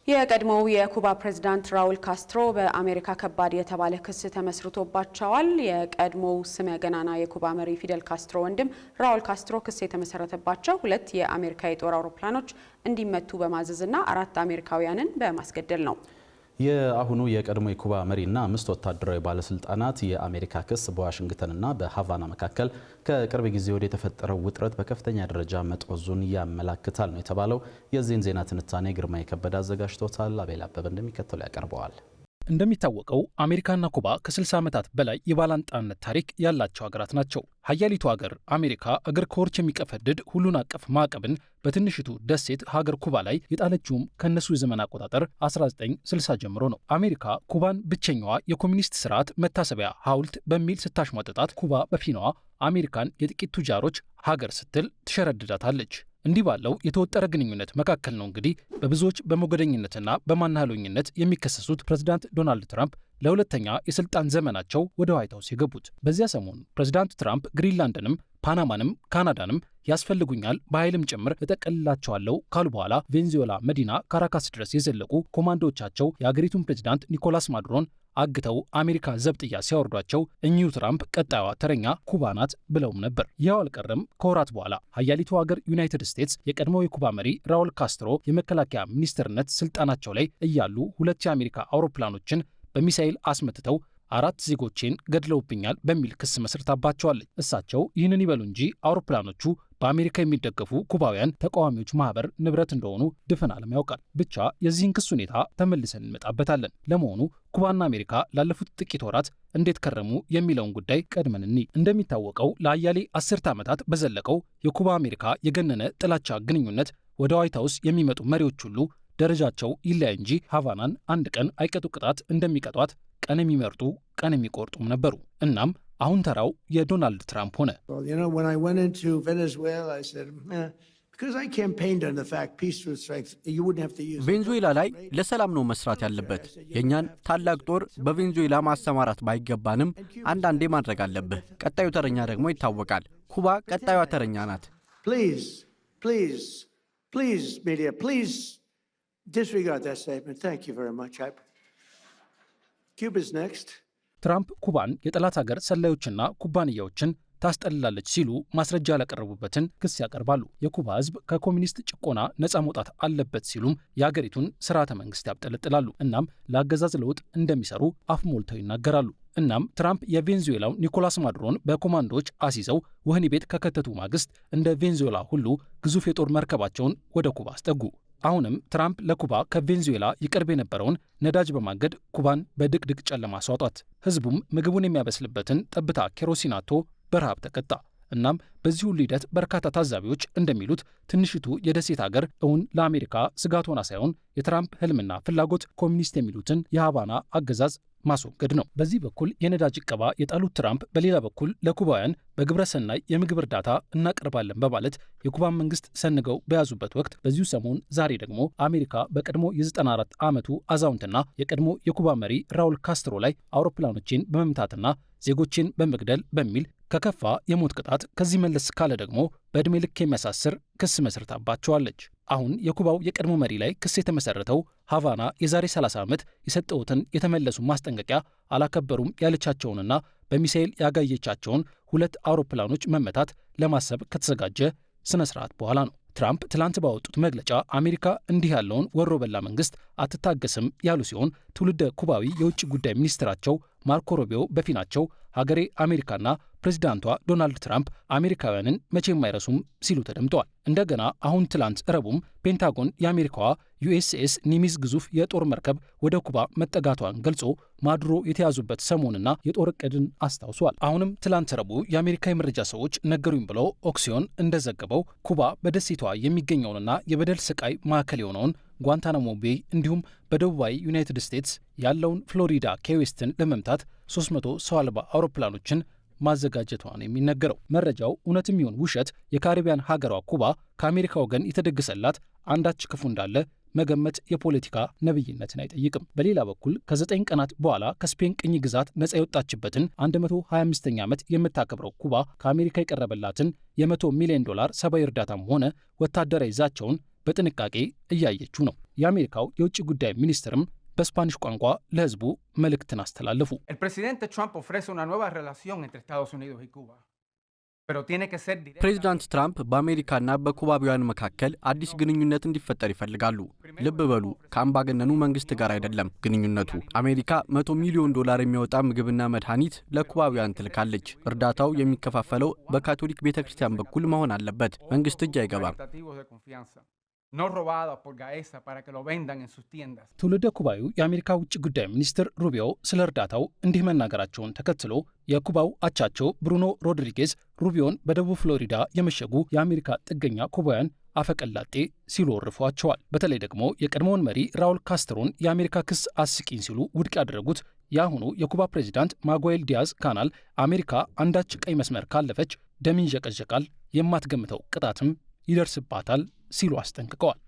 የቀድሞው የኩባ ፕሬዝዳንት ራውል ካስትሮ በአሜሪካ ከባድ የተባለ ክስ ተመስርቶባቸዋል። የቀድሞው ስመ ገናና የኩባ መሪ ፊደል ካስትሮ ወንድም ራውል ካስትሮ ክስ የተመሰረተባቸው 2 የአሜሪካ የጦር አውሮፕላኖች እንዲመቱ በማዘዝና 4 አሜሪካውያንን በማስገደል ነው። የአሁኑ የቀድሞ የኩባ መሪና 5 ወታደራዊ ባለስልጣናት የአሜሪካ ክስ በዋሽንግተንና በሃቫና መካከል ከቅርብ ጊዜ ወዲህ የተፈጠረው ውጥረት በከፍተኛ ደረጃ መጦዙን ያመላክታል ነው የተባለው። የዚህን ዜና ትንታኔ ግርማ የከበደ አዘጋጅቶታል። አቤል አበበ እንደሚከተለው ያቀርበዋል። እንደሚታወቀው አሜሪካና ኩባ ከ60 ዓመታት በላይ የባላንጣነት ታሪክ ያላቸው ሀገራት ናቸው። ሀያሊቱ ሀገር አሜሪካ እግር ከወርች የሚቀፈድድ ሁሉን አቀፍ ማዕቀብን በትንሽቱ ደሴት ሀገር ኩባ ላይ የጣለችውም ከነሱ የዘመን አቆጣጠር 1960 ጀምሮ ነው። አሜሪካ ኩባን ብቸኛዋ የኮሚኒስት ስርዓት መታሰቢያ ሐውልት በሚል ስታሽሟጥጣት፣ ኩባ በፊናዋ አሜሪካን የጥቂት ቱጃሮች ሀገር ስትል ትሸረድዳታለች። እንዲህ ባለው የተወጠረ ግንኙነት መካከል ነው እንግዲህ በብዙዎች በሞገደኝነትና በማናሃሎኝነት የሚከሰሱት ፕሬዝዳንት ዶናልድ ትራምፕ ለሁለተኛ የስልጣን ዘመናቸው ወደ ዋይት ሃውስ የገቡት። በዚያ ሰሞን ፕሬዝዳንት ትራምፕ ግሪንላንድንም ፓናማንም ካናዳንም ያስፈልጉኛል በኃይልም ጭምር እጠቀልላቸዋለሁ ካሉ በኋላ ቬንዙዌላ መዲና ካራካስ ድረስ የዘለቁ ኮማንዶዎቻቸው የአገሪቱን ፕሬዝዳንት ኒኮላስ ማዱሮን አግተው አሜሪካ ዘብጥያ ሲያወርዷቸው እኚሁ ትራምፕ ቀጣዩዋ ተረኛ ኩባ ናት ብለውም ነበር። ይኸው አልቀረም። ከወራት በኋላ ሀያሊቱ ሀገር ዩናይትድ ስቴትስ የቀድሞው የኩባ መሪ ራውል ካስትሮ የመከላከያ ሚኒስትርነት ስልጣናቸው ላይ እያሉ 2 የአሜሪካ አውሮፕላኖችን በሚሳኤል አስመትተው 4 ዜጎቼን ገድለውብኛል በሚል ክስ መስርታባቸዋለች። እሳቸው ይህንን ይበሉ እንጂ አውሮፕላኖቹ በአሜሪካ የሚደገፉ ኩባውያን ተቃዋሚዎች ማህበር ንብረት እንደሆኑ ድፍን ዓለም ያውቃል። ብቻ የዚህን ክስ ሁኔታ ተመልሰን እንመጣበታለን። ለመሆኑ ኩባና አሜሪካ ላለፉት ጥቂት ወራት እንዴት ከረሙ የሚለውን ጉዳይ ቀድመን እንይ። እንደሚታወቀው ለአያሌ 10 ዓመታት በዘለቀው የኩባ አሜሪካ የገነነ ጥላቻ ግንኙነት ወደ ዋይት ሃውስ የሚመጡ መሪዎች ሁሉ ደረጃቸው ይለያይ እንጂ ሃቫናን አንድ ቀን አይቀጡ ቅጣት እንደሚቀጧት ቀን የሚመርጡ ቀን የሚቆርጡም ነበሩ። እናም አሁን ተራው የዶናልድ ትራምፕ ሆነ። ቬንዙዌላ ላይ ለሰላም ነው መስራት ያለበት። የእኛን ታላቅ ጦር በቬንዙዌላ ማሰማራት ባይገባንም አንዳንዴ ማድረግ አለብህ። ቀጣዩ ተረኛ ደግሞ ይታወቃል። ኩባ ቀጣዩዋ ተረኛ ናት። Disregard that statement. Thank you very much. Cuba's next. ትራምፕ ኩባን የጠላት ሀገር ሰላዮችና ኩባንያዎችን ታስጠልላለች ሲሉ ማስረጃ ያላቀረቡበትን ክስ ያቀርባሉ። የኩባ ሕዝብ ከኮሚኒስት ጭቆና ነፃ መውጣት አለበት ሲሉም የሀገሪቱን ስርዓተ መንግስት ያብጠለጥላሉ። እናም ለአገዛዝ ለውጥ እንደሚሰሩ አፍ ሞልተው ይናገራሉ። እናም ትራምፕ የቬንዙዌላው ኒኮላስ ማዱሮን በኮማንዶዎች አስይዘው ወህኒ ቤት ከከተቱ ማግስት እንደ ቬንዙዌላ ሁሉ ግዙፍ የጦር መርከባቸውን ወደ ኩባ አስጠጉ። አሁንም ትራምፕ ለኩባ ከቬንዙዌላ ይቀርብ የነበረውን ነዳጅ በማገድ ኩባን በድቅድቅ ጨለማ አስዋጧት። ህዝቡም ምግቡን የሚያበስልበትን ጠብታ ኬሮሲን አጥቶ በረሃብ ተቀጣ። እናም በዚህ ሁሉ ሂደት በርካታ ታዛቢዎች እንደሚሉት ትንሽቱ የደሴት ሀገር እውን ለአሜሪካ ስጋት ሆና ሳይሆን የትራምፕ ህልምና ፍላጎት ኮሚኒስት የሚሉትን የሃቫና አገዛዝ ማስወገድ ነው። በዚህ በኩል የነዳጅ ዕቀባ የጣሉት ትራምፕ በሌላ በኩል ለኩባውያን በግብረ ሰናይ የምግብ እርዳታ እናቀርባለን በማለት የኩባን መንግስት ሰንገው በያዙበት ወቅት በዚሁ ሰሞን ዛሬ ደግሞ አሜሪካ በቀድሞ የ94 ዓመቱ አዛውንትና የቀድሞ የኩባ መሪ ራውል ካስትሮ ላይ አውሮፕላኖችን በመምታትና ዜጎችን በመግደል በሚል ከከፋ የሞት ቅጣት ከዚህ መለስ ካለ ደግሞ በዕድሜ ልክ የሚያሳስር ክስ መስርታባቸዋለች። አሁን የኩባው የቀድሞ መሪ ላይ ክስ የተመሰረተው ሃቫና የዛሬ 30 ዓመት የሰጠውትን የተመለሱ ማስጠንቀቂያ አላከበሩም ያለቻቸውንና በሚሳኤል ያጋየቻቸውን 2 አውሮፕላኖች መመታት ለማሰብ ከተዘጋጀ ስነ ስርዓት በኋላ ነው። ትራምፕ ትላንት ባወጡት መግለጫ አሜሪካ እንዲህ ያለውን ወሮ በላ መንግስት አትታገስም ያሉ ሲሆን ትውልደ ኩባዊ የውጭ ጉዳይ ሚኒስትራቸው ማርኮ ሩቢዮ በፊናቸው ሀገሬ አሜሪካና ፕሬዚዳንቷ ዶናልድ ትራምፕ አሜሪካውያንን መቼም አይረሱም ሲሉ ተደምጠዋል። እንደገና አሁን ትላንት ረቡዕም ፔንታጎን የአሜሪካዋ ዩኤስኤስ ኒሚዝ ግዙፍ የጦር መርከብ ወደ ኩባ መጠጋቷን ገልጾ ማዱሮ የተያዙበት ሰሞንና የጦር ዕቅድን አስታውሷል። አሁንም ትላንት ረቡዕ የአሜሪካ የመረጃ ሰዎች ነገሩኝ ብለው ኦክሲዮን እንደዘገበው ኩባ በደሴቷ የሚገኘውንና የበደል ስቃይ ማዕከል የሆነውን ጓንታናሞ ቤይ እንዲሁም በደቡባዊ ዩናይትድ ስቴትስ ያለውን ፍሎሪዳ ኬይ-ዌስትን ለመምታት 300 ሰው አልባ አውሮፕላኖችን ማዘጋጀቷን የሚነገረው መረጃው እውነትም ይሁን ውሸት የካሪቢያን ሀገሯ ኩባ ከአሜሪካ ወገን የተደገሰላት አንዳች ክፉ እንዳለ መገመት የፖለቲካ ነብይነትን አይጠይቅም። በሌላ በኩል ከ9 ቀናት በኋላ ከስፔን ቅኝ ግዛት ነጻ የወጣችበትን 125ኛ ዓመት የምታከብረው ኩባ ከአሜሪካ የቀረበላትን የ$100 ሚሊዮን ሰብአዊ እርዳታም ሆነ ወታደራዊ ዛቻውን በጥንቃቄ እያየችው ነው። የአሜሪካው የውጭ ጉዳይ ሚኒስትርም በስፓኒሽ ቋንቋ ለህዝቡ መልእክትን አስተላለፉ። ፕሬዚዳንት ትራምፕ በአሜሪካና በኩባውያን መካከል አዲስ ግንኙነት እንዲፈጠር ይፈልጋሉ። ልብ በሉ፣ ከአምባገነኑ መንግስት ጋር አይደለም ግንኙነቱ። አሜሪካ $100 ሚሊዮን የሚያወጣ ምግብና መድኃኒት ለኩባውያን ትልካለች። እርዳታው የሚከፋፈለው በካቶሊክ ቤተክርስቲያን በኩል መሆን አለበት። መንግስት እጅ አይገባም። ትውልደ ኩባዊው የአሜሪካ ውጭ ጉዳይ ሚኒስትር ሩቢዮ ስለ እርዳታው እንዲህ መናገራቸውን ተከትሎ የኩባው አቻቸው ብሩኖ ሮድሪጌዝ ሩቢዮን በደቡብ ፍሎሪዳ የመሸጉ የአሜሪካ ጥገኛ ኩባውያን አፈቀላጤ ሲሉ ወርፏቸዋል። በተለይ ደግሞ የቀድሞውን መሪ ራውል ካስትሮን የአሜሪካ ክስ አስቂኝ ሲሉ ውድቅ ያደረጉት የአሁኑ የኩባ ፕሬዚዳንት ማጉዌል ዲያዝ ካናል አሜሪካ አንዳች ቀይ መስመር ካለፈች ደም ይንዠቀዠቃል፣ የማትገምተው ቅጣትም ይደርስባታል ሲሉ አስጠንቅቀዋል።